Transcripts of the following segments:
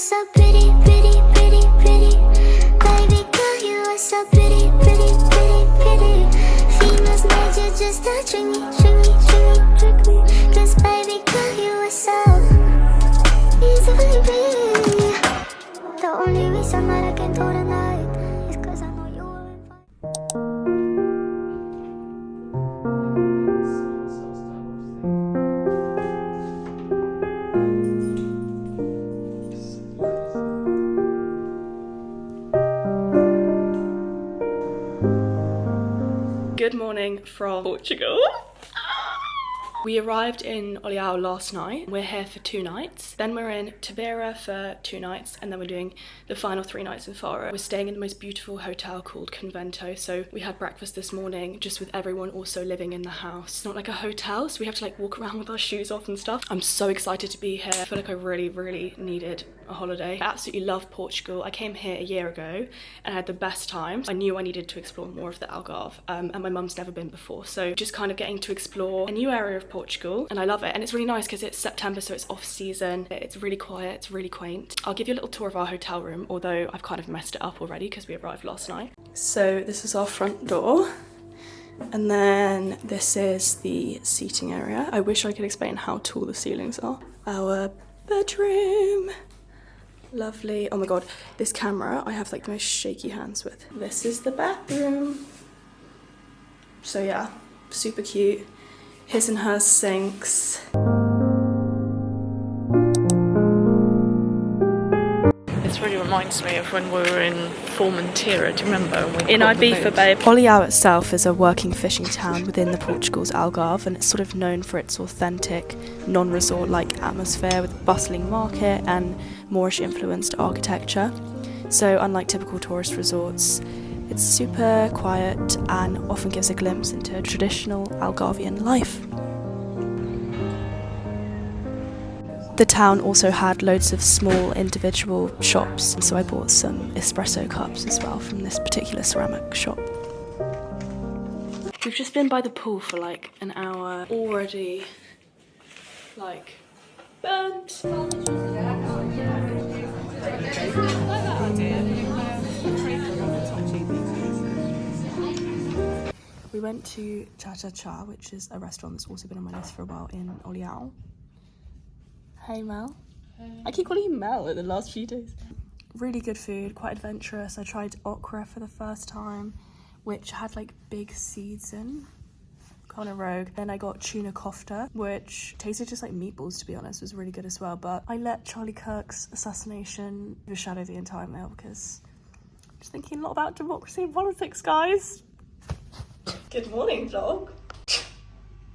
so pretty, pretty, pretty, pretty. Baby girl, you are so pretty, pretty, pretty, pretty. Females made you just to trick me, trick me, trick me, trick me. 'Cause baby girl, you are so easily pretty. The only reason that I can do tonight is 'cause I know you were invited. Good morning from Portugal. We arrived in Oliao last night. We're here for 2 nights. Then we're in Tavera for 2 nights, and then we're doing the final 3 nights in Faro. We're staying in the most beautiful hotel called Convento. So we had breakfast this morning just with everyone also living in the house. It's not like a hotel, so we have to like walk around with our shoes off and stuff. I'm so excited to be here. I feel like I really needed a holiday. I absolutely love Portugal. I came here a year ago and I had the best time. I knew I needed to explore more of the Algarve, and my mum's never been before. So just kind of getting to explore a new area of Portugal, and I love it. And it's really nice because it's September, so it's off season. It's really quiet, it's really quaint. I'll give you a little tour of our hotel room, although I've kind of messed it up already because we arrived last night. So this is our front door. And then this is the seating area. I wish I could explain how tall the ceilings are. Our bedroom. Lovely. Oh my god, this camera I have like the most shaky hands with. This is the bathroom. So yeah, super cute. His and hers sinks. This really reminds me of when we were in Formentera, do you remember? In Ibiza, babe. Oliao itself is a working fishing town within the Portugal's Algarve, and it's sort of known for its authentic, non-resort-like atmosphere with bustling market and Moorish-influenced architecture. So unlike typical tourist resorts, it's super quiet and often gives a glimpse into traditional Algarvian life. The town also had loads of small individual shops, so I bought some espresso cups as well from this particular ceramic shop. We've just been by the pool for like an hour, already like burnt. We went to Cha Cha Cha, which is a restaurant that's also been on my list for a while in Oliao. Hey Mel. I keep calling you Mel in the last few days. Really good food, quite adventurous. I tried okra for the first time, which had like big seeds in. Kind of rogue. Then I got tuna kofta, which tasted just like meatballs, to be honest. It was really good as well. But I let Charlie Kirk's assassination overshadow the entire meal because I'm just thinking a lot about democracy and politics, guys. Good morning, vlog.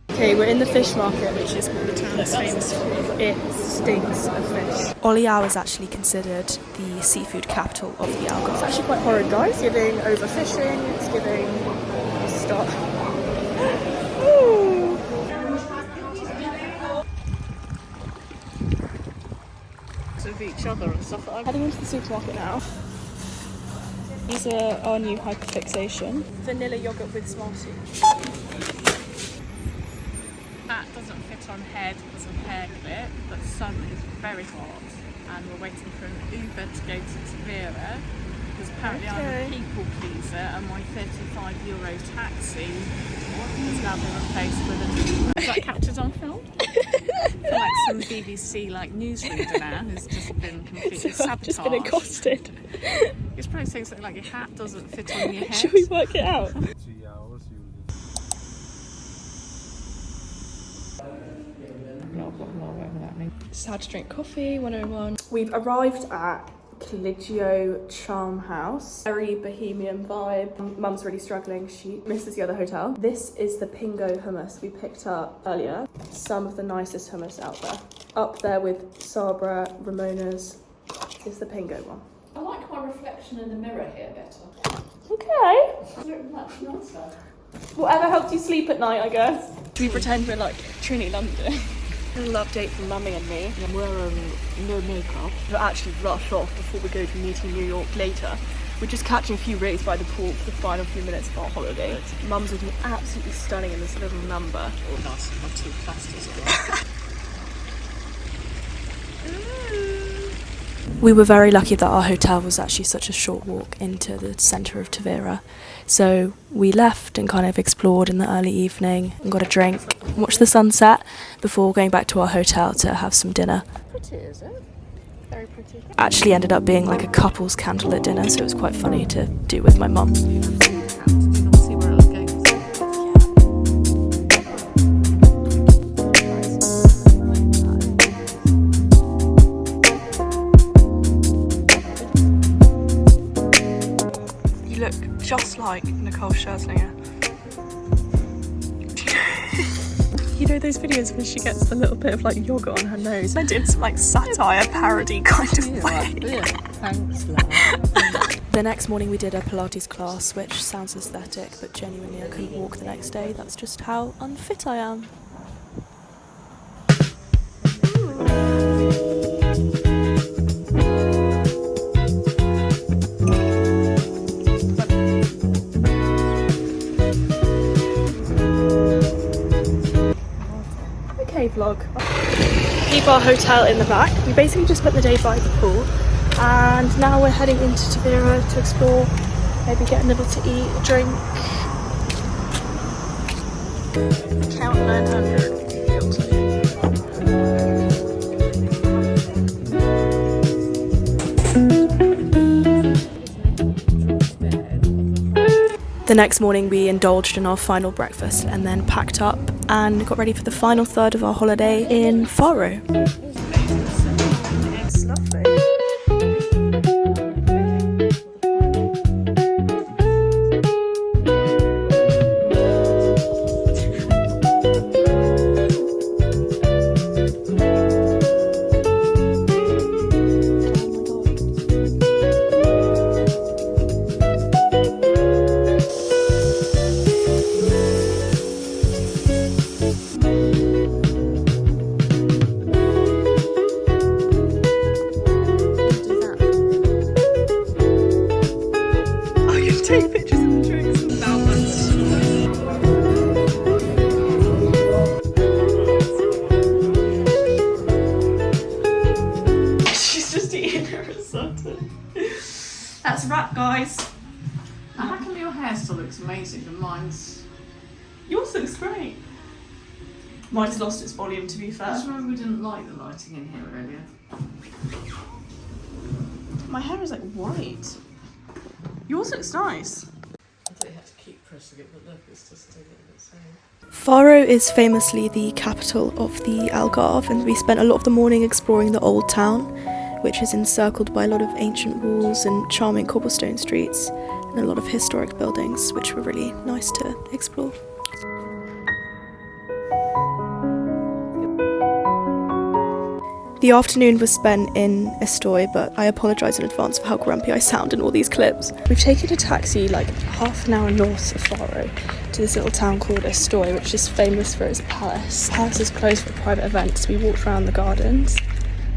Okay, we're in the fish market, which is what the town is famous for. It stinks of fish. Oliao is actually considered the seafood capital of the Algarve. It's actually quite horrid, guys. It's giving overfishing, it's giving stop. Of each other and stuff like that. Heading into the supermarket now. These are our new hyperfixation. Vanilla yogurt with Smarties. That doesn't fit on head because of hair clip, but sun is very hot and we're waiting for an Uber to go to Tavera because apparently I'm a people pleaser and my €35 taxi has now been replaced with an Uber. Is that captured on film? I feel like some BBC like newsreader now has just been completely sabotaged. Just been accosted. It's probably saying something like your hat doesn't fit on your head. Should we work it out? This is how to drink coffee 101. We've arrived at Colegio Charm House. Very bohemian vibe. Mum's really struggling. She misses the other hotel. This is the Pingo hummus we picked up earlier. Some of the nicest hummus out there. Up there with Sabra, Ramona's is the Pingo one. I like my reflection in the mirror here better. Okay. It's much nicer. Whatever helps you sleep at night, I guess. We pretend we're like Trini London. A little update from Mummy and me. I'm wearing no makeup. We'll actually rush off before we go to meeting New York later. We're just catching a few rays by the pool for the final few minutes of our holiday. Mum's looking absolutely stunning in this little number. Oh, nice. My two plasters as well. We were very lucky that our hotel was actually such a short walk into the centre of Tavira. So we left and kind of explored in the early evening and got a drink, watched the sunset before going back to our hotel to have some dinner. Pretty, is it? Very pretty. Actually ended up being like a couple's candlelit dinner, so it was quite funny to do with my mum. See where it'll go. You look just like Nicole Scherzinger. You know those videos where she gets a little bit of like yogurt on her nose? I did some like satire parody kind of way. Thanks, love. The next morning we did a Pilates class, which sounds aesthetic, but genuinely I couldn't walk the next day. That's just how unfit I am. Okay, vlog. Keep our hotel in the back. We basically just spent the day by the pool, and now we're heading into Tavira to explore, maybe get a nibble to eat, a drink. Count 900. The next morning we indulged in our final breakfast and then packed up and got ready for the final third of our holiday in Faro. It's lovely. Take pictures of the drinks. She's just eating her risotto. That's a wrap, guys. How come your hair still looks amazing and mine's... Yours looks great. Mine's lost its volume, to be I fair. just remember we didn't like the lighting in here earlier. My hair is like white. Yours looks nice. I don't have to keep pressing it, but look, it's just doing it its own. Faro is famously the capital of the Algarve, and we spent a lot of the morning exploring the old town, which is encircled by a lot of ancient walls and charming cobblestone streets, and a lot of historic buildings, which were really nice to explore. The afternoon was spent in Estoy, but I apologise in advance for how grumpy I sound in all these clips. We've taken a taxi like half an hour north of Faro to this little town called Estoy, which is famous for its palace. The palace is closed for private events. We walked around the gardens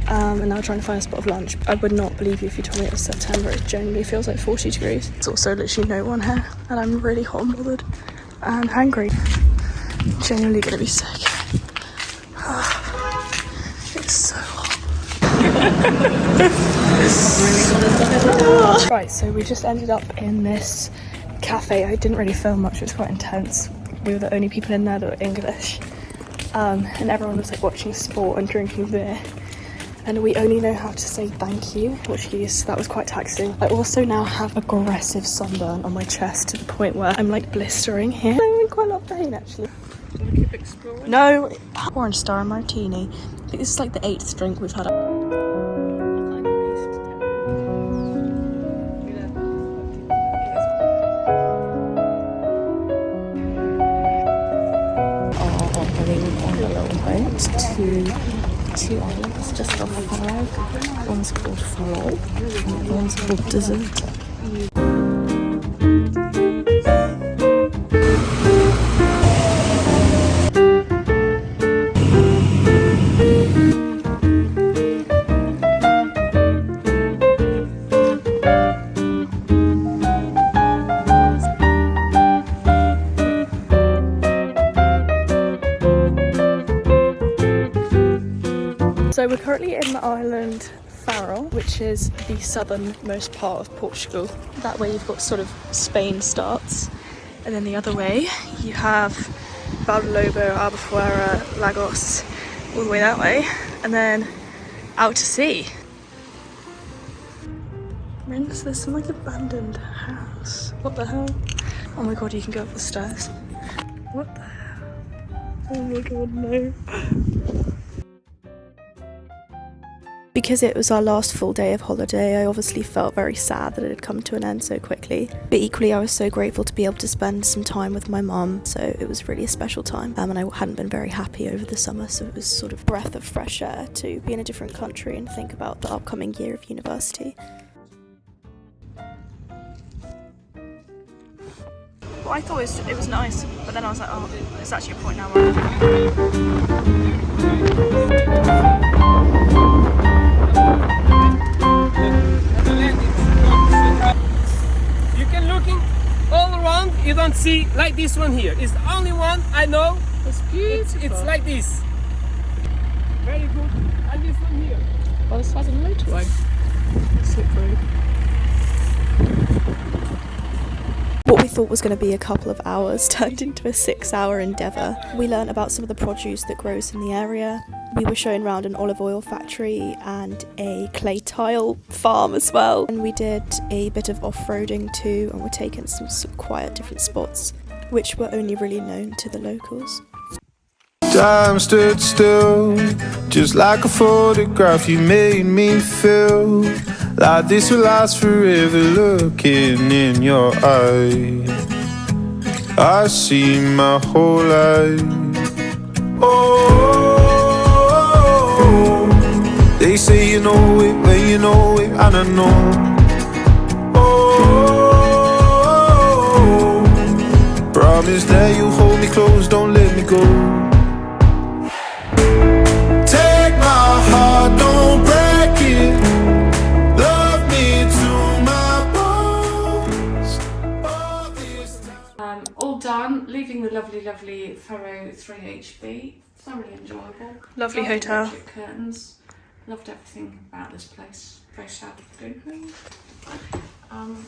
and now trying to find a spot of lunch. I would not believe you if you told me it was September. It genuinely feels like 40 degrees. It's also literally no one here, and I'm really hot and bothered and hungry. Genuinely gonna be sick. It's so hot. Right, so we just ended up in this cafe. I didn't really film much, it was quite intense. We were the only people in there that were English. And everyone was like watching sport and drinking beer. And we only know how to say thank you, Portuguese, so that was quite taxing. I also now have aggressive sunburn on my chest to the point where I'm like blistering here. I'm in quite a lot of pain actually. Do you want to keep exploring? No, orange star and martini. I think this is like the 8th drink we've had. To two islands just off Faro. One's called Faro and one's called Dessert. So we're currently in the island Faro, which is the southernmost part of Portugal. That way you've got sort of Spain starts, and then the other way you have Valdelobo, Albufeira, Lagos, all the way that way, and then out to sea. There's some like abandoned house. What the hell? Oh my god, you can go up the stairs. What the hell? Oh my god, no. Because it was our last full day of holiday, I obviously felt very sad that it had come to an end so quickly. But equally, I was so grateful to be able to spend some time with my mum, so it was really a special time. And I hadn't been very happy over the summer, so it was sort of breath of fresh air to be in a different country and think about the upcoming year of university. Well, I thought it was nice, but then I was like, oh, it's actually a point now where you can looking all around, you don't see like this one here. It's the only one I know. It's beautiful. It's like this. Very good. And this one here. Well, the size of the motorway. Slippery. what we thought was going to be a couple of hours turned into a 6-hour endeavour. We learnt about some of the produce that grows in the area. We were shown around an olive oil factory and a clay tile farm as well. And we did a bit of off-roading too, and were taken some quiet different spots, which were only really known to the locals. Time stood still, just like a photograph. You made me feel like this will last forever. Looking in your eyes, I see my whole life. Oh, they say you know it, but you know it, and I know. Oh, promise that you'll hold me close, don't let me go. Don't break it. Love me to my bones. All done. Leaving the lovely Faro 3HB. Thoroughly enjoyable. Lovely hotel. Electric curtains. Loved everything about this place. Very sad to go home.